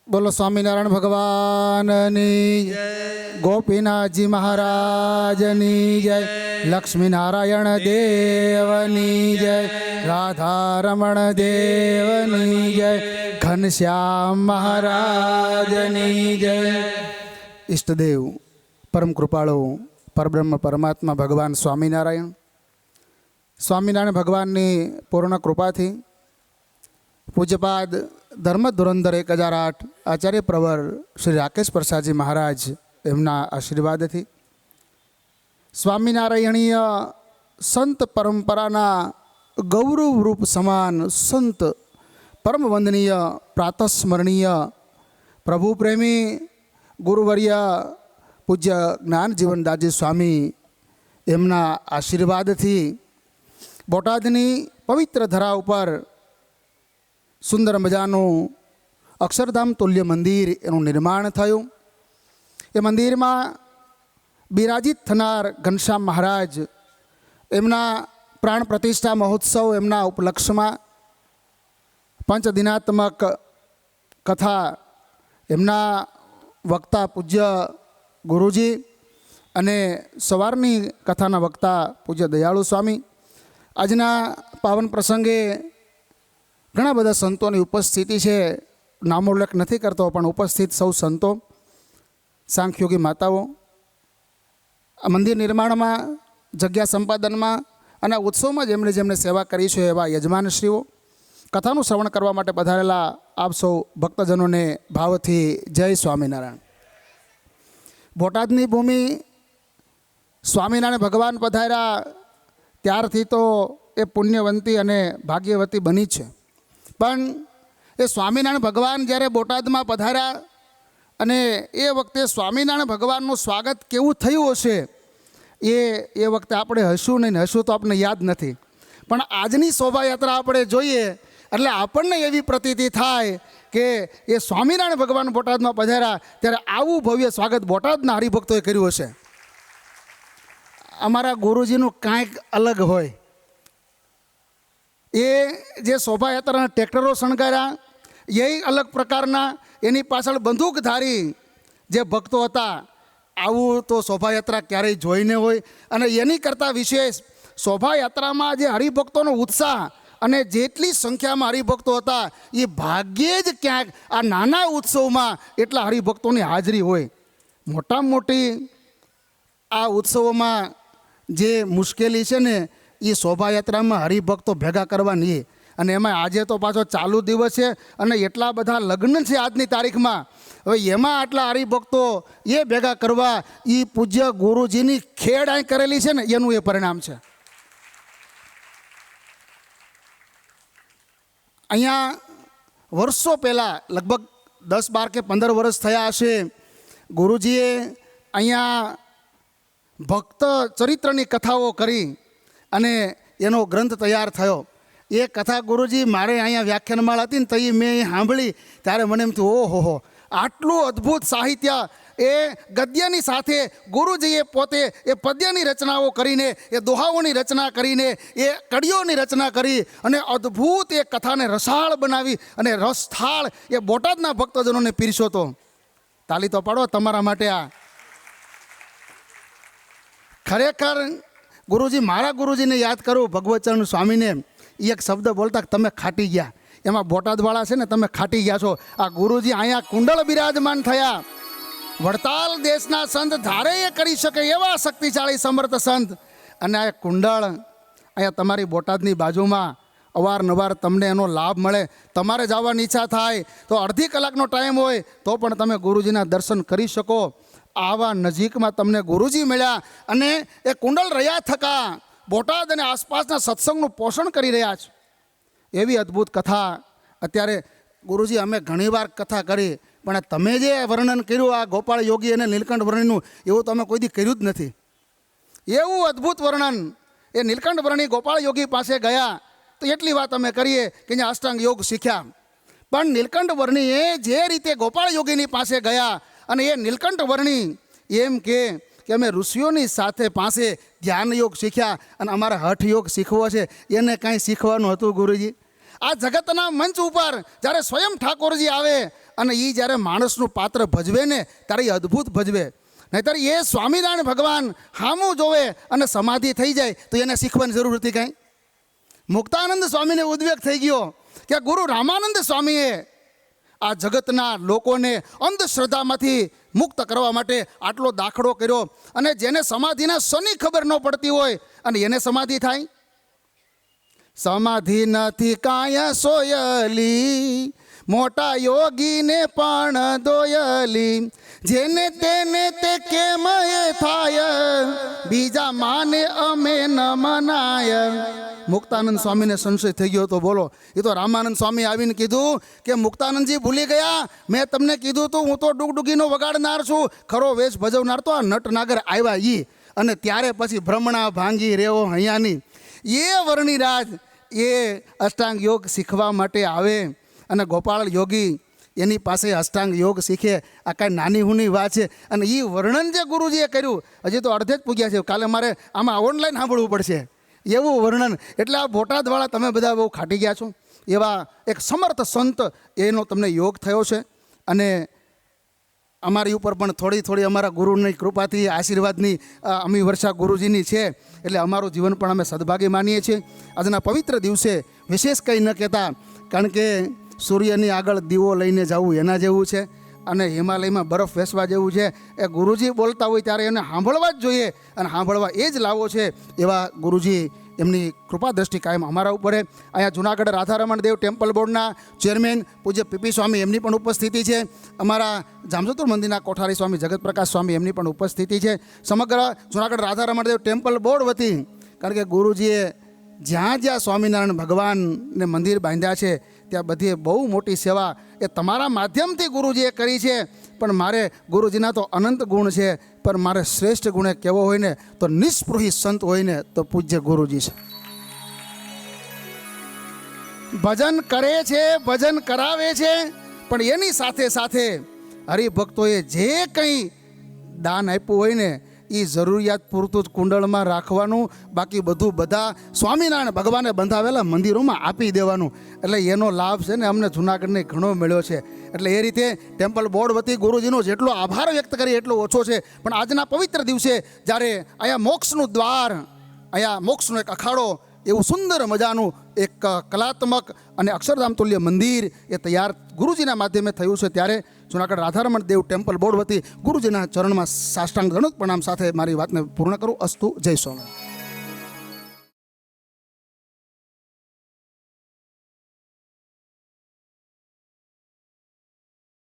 બોલો સ્વામિનારાયણ ભગવાનની જય, ગોપીનાથજી મહારાજની જય, લક્ષ્મીનારાયણ દેવની જય, રાધારમણ દેવની જય, ઘનશ્યામ મહારાજની જય. ઈષ્ટદેવ પરમ કૃપાળુ પરબ્રહ્મ પરમાત્મા ભગવાન સ્વામિનારાયણ ભગવાનની પૂર્ણ કૃપાથી પૂજ્યપાદ ધર્મ ધુરંધર 1008 આચાર્ય પ્રવર શ્રી રાકેશ પ્રસાદજી મહારાજ એમના આશીર્વાદથી સ્વામિનારાયણીય સંત પરંપરાના ગૌરવરૂપ સમાન સંત પરમ વંદનીય પ્રાતસ્મરણીય પ્રભુ પ્રેમી ગુરુવર્ય પૂજ્ય જ્ઞાનજીવનદાસજી સ્વામી એમના આશીર્વાદથી બોટાદની પવિત્ર ધરા ઉપર સુંદર મજાનું અક્ષરધામ તુલ્ય મંદિર એનું નિર્માણ થયું. એ મંદિરમાં બિરાજિત થનાર ઘનશ્યામ મહારાજ એમના પ્રાણ પ્રતિષ્ઠા મહોત્સવ એમના ઉપલક્ષમાં પંચદિનાત્મક કથા એમના વક્તા પૂજ્ય ગુરુજી અને સવારની કથાના વક્તા પૂજ્ય દયાળુ સ્વામી. આજના પાવન પ્રસંગે ઘણા બધા સંતોની ઉપસ્થિતિ છે. નામોલ્લેખ નથી કરતો, પણ ઉપસ્થિત સૌ સંતો, સાંખ્યોગી માતાઓ, આ મંદિર નિર્માણમાં, જગ્યા સંપાદનમાં અને ઉત્સવમાં જેમણે સેવા કરી છે એવા યજમાનશ્રીઓ, કથાનું શ્રવણ કરવા માટે પધારેલા આપ સૌ ભક્તજનોને ભાવથી જય સ્વામિનારાયણ. બોટાદની ભૂમિ સ્વામિનારાયણ ભગવાન પધાર્યા ત્યારથી તો એ પુણ્યવંતી અને ભાગ્યવતી બની છે. પણ એ સ્વામિનારાયણ ભગવાન જ્યારે બોટાદમાં પધાર્યા અને એ વખતે સ્વામિનારાયણ ભગવાનનું સ્વાગત કેવું થયું હશે એ વખતે આપણે હશું નહીં, હશું તો આપણને યાદ નથી. પણ આજની શોભાયાત્રા આપણે જોઈએ એટલે આપણને એવી પ્રતીતિ થાય કે એ સ્વામિનારાયણ ભગવાન બોટાદમાં પધાર્યા ત્યારે આવું ભવ્ય સ્વાગત બોટાદના હરિભક્તોએ કર્યું હશે. અમારા ગુરુજીનું કાંઈક અલગ હોય. એ જે શોભાયાત્રાના ટ્રેક્ટરો શણગાર્યા એ અલગ પ્રકારના, એની પાછળ બંદૂકધારી જે ભક્તો હતા, આવું તો શોભાયાત્રા ક્યારેય જોઈને હોય. અને એની કરતાં વિશેષ શોભાયાત્રામાં જે હરિભક્તોનો ઉત્સાહ અને જેટલી સંખ્યામાં હરિભક્તો હતા એ ભાગ્યે જ ક્યાંક આ નાના ઉત્સવમાં એટલા હરિભક્તોની હાજરી હોય. મોટામાં મોટી આ ઉત્સવોમાં જે મુશ્કેલી છે ને એ શોભાયાત્રામાં હરિભક્તો ભેગા કરવાની. અને એમાં આજે તો પાછો ચાલુ દિવસ છે અને એટલા બધા લગ્ન છે આજની તારીખમાં. હવે એમાં આટલા હરિભક્તો એ ભેગા કરવા, એ પૂજ્ય ગુરુજીની ખેડ અહીં કરેલી છે ને એનું એ પરિણામ છે. અહીંયા વર્ષો પહેલાં, લગભગ 10, 12 કે 15 વર્ષ થયા હશે, ગુરુજીએ અહીંયા ભક્ત ચરિત્રની કથાઓ કરી અને એનો ગ્રંથ તૈયાર થયો. એ કથા ગુરુજી મારે અહીંયા વ્યાખ્યાનમાળા હતી ને તો એ મેં સાંભળી ત્યારે મને એમ થયું, ઓહો, આટલું અદ્ભુત સાહિત્ય એ ગદ્યની સાથે ગુરુજીએ પોતે એ પદ્યની રચનાઓ કરીને, એ દોહાઓની રચના કરીને, એ કડીઓની રચના કરી અને અદ્ભુત એ કથાને રસાળ બનાવી અને રસથાળ એ બોટાદના ભક્તજનોને પીરસ્યો તો. તાલી તો પાડો તમારા માટે. આ ખરેખર ગુરુજી, મારા ગુરુજીને યાદ કરું, ભગવતચરણ સ્વામીને, એ એક શબ્દ બોલતા કે તમે ખાટી ગયા. એમાં બોટાદવાળા છે ને, તમે ખાટી ગયા છો. આ ગુરુજી અહીંયા કુંડળ બિરાજમાન થયા. વડતાલ દેશના સંત ધારે એ કરી શકે એવા શક્તિશાળી સમર્થ સંત. અને આ કુંડળ અહીંયા તમારી બોટાદની બાજુમાં અવારનવાર તમને એનો લાભ મળે. તમારે જવાની ઈચ્છા થાય તો અડધી કલાકનો ટાઈમ હોય તો પણ તમે ગુરુજીના દર્શન કરી શકો. આવા નજીકમાં તમને ગુરુજી મળ્યા અને એ કુંડળ રહ્યા થકા બોટાદ અને આસપાસના સત્સંગનું પોષણ કરી રહ્યા છે. એવી અદ્ભુત કથા અત્યારે ગુરુજી, અમે ઘણીવાર કથા કરી, પણ તમે જે વર્ણન કર્યું આ ગોપાળ યોગી અને નીલકંઠ વર્ણિનું, એવું તો અમે કોઈ દી કર્યું જ નથી. એવું અદ્ભુત વર્ણન એ નીલકંઠ વર્ણી ગોપાળ યોગી પાસે ગયા તો એટલી વાત અમે કરીએ કે જ્યાં અષ્ટાંગ યોગ શીખ્યા. પણ નીલકંઠ વર્ણીએ જે રીતે ગોપાળ યોગીની પાસે ગયા અને એ નીલકંઠ વર્ણી એમ કે અમે ઋષિઓની પાસે ધ્યાન યોગ શીખ્યા અને અમારે હઠ યોગ શીખવો છે, એને કાંઈ શીખવાનું હતું ગુરુજી. આ જગતના મંચ ઉપર જ્યારે સ્વયં ઠાકોરજી આવે અને એ જ્યારે માણસનું પાત્ર ભજવે ને ત્યારે એ અદ્ભુત ભજવે. નહીંતર એ સ્વામિનારાયણ ભગવાન હામું જોવે અને સમાધિ થઈ જાય તો એને શીખવાની જરૂર હતી કાંઈ. મુક્તાનંદ સ્વામીને ઉદ્વેગ થઈ ગયો કે ગુરુ રામાનંદ સ્વામીએ આ જગતના લોકોને અંધશ્રદ્ધામાંથી મુક્ત કરવા માટે આટલો દાખલો કર્યો, અને જેને સમાધિના શની ખબર ન પડતી હોય અને એને સમાધિ થાય. સમાધિ નથી કાંઈ સોયલી, મોટા યોગીને પણ દોયલી, જેને તેને તે કેમ એ થાય, બીજા માને અમે ન મનાય. મુક્તાનંદ સ્વામીને સંશય થઈ ગયો તો બોલો. એ તો રામાનંદ સ્વામી આવીને કીધું કે મુક્તાનંદજી ભૂલી ગયા, મેં તમને કીધું તું હું તો ડુગડુગીનો વગાડનાર છું, ખરો વેશ ભજવનાર તો આ નટનાગર આવ્યા ઈ. અને ત્યારે પછી ભ્રમણા ભાંગી રેવો હૈયાની. એ વર્ણિરાજ એ અષ્ટાંગ યોગ શીખવા માટે આવે અને ગોપાળ યોગી એની પાસે અષ્ટાંગ યોગ શીખે. આ કાંઈ નાની હુની વાત છે. અને એ વર્ણન જે ગુરુજીએ કર્યું હજી તો અડધે જ પૂગ્યા છે. કાલે મારે આમાં ઓનલાઈન સાંભળવું પડશે એવું વર્ણન. એટલે આ બોટાદવાળા તમે બધા બહુ ખાટી ગયા છો. એવા એક સમર્થ સંત એનો તમને યોગ થયો છે. અને અમારી ઉપર પણ થોડી અમારા ગુરુની કૃપાથી આશીર્વાદની અમી વર્ષા ગુરુજીની છે. એટલે અમારું જીવન પણ અમે સદભાગી માનીએ છીએ. આજના પવિત્ર દિવસે વિશેષ કંઈ ન કહેતા, કારણ કે સૂર્યની આગળ દીવો લઈને જવું એના જેવું છે, અને હિમાલયમાં બરફ વેસવા જેવું છે. એ ગુરુજી બોલતા હોય ત્યારે એને સાંભળવા જ જોઈએ, અને સાંભળવા એ જ લાવો છે. એવા ગુરુજી એમની કૃપા દ્રષ્ટિ કાયમ અમારા ઉપર. અહીંયા જુનાગઢ રાધારમણ દેવ ટેમ્પલ બોર્ડના ચેરમેન પૂજ્ય પીપી સ્વામી એમની પણ ઉપસ્થિતિ છે. અમારા જામજોતર મંદિરના કોઠારી સ્વામી જગતપ્રકાશ સ્વામી એમની પણ ઉપસ્થિતિ છે. સમગ્ર જુનાગઢ રાધારમણ દેવ ટેમ્પલ બોર્ડ વતી, કારણ કે ગુરુજીએ જ્યાં જ્યાં સ્વામિનારાયણ ભગવાનને મંદિર બાંધ્યા છે ત્યાં બધીએ બહુ મોટી સેવા એ તમારા માધ્યમથી ગુરુજીએ કરી છે. પણ મારે ગુરુજીના તો અનંત ગુણ છે, પણ મારે શ્રેષ્ઠ ગુણ કેવો હોય ને તો નિસ્પૃહી સંત હોય ને તો પૂજ્ય ગુરુજી છે. ભજન કરે છે, ભજન કરાવે છે, પણ એની સાથે સાથે હરિભક્તોએ જે કંઈ દાન આપ્યું હોય ને એ જરૂરિયાત પૂરતું જ કુંડળમાં રાખવાનું, બાકી બધું બધા સ્વામિનારાયણ ભગવાને બંધાવેલા મંદિરોમાં આપી દેવાનું. એટલે એનો લાભ છે ને અમને જૂનાગઢને ઘણો મળ્યો છે. એટલે એ રીતે ટેમ્પલ બોર્ડ વતી ગુરુજીનો જેટલો આભાર વ્યક્ત કરીએ એટલો ઓછો છે. પણ આજના પવિત્ર દિવસે જ્યારે અહીંયા મોક્ષનું દ્વાર, અહીંયા મોક્ષનો એક અખાડો, એવું સુંદર મજાનું એક કલાત્મક અને અક્ષરધામ તુલ્ય મંદિર એ તૈયાર ગુરુજીના માધ્યમે થયું છે, ત્યારે જુનાગઢ રાધારમણ દેવ ટેમ્પલ બોર્ડ વતી ગુરુજીના ચરણમાં સાષ્ટાંગ દંડવત પ્રણામ સાથે મારી વાતને પૂર્ણ કરું. અસ્તુ. જય સ્વામી.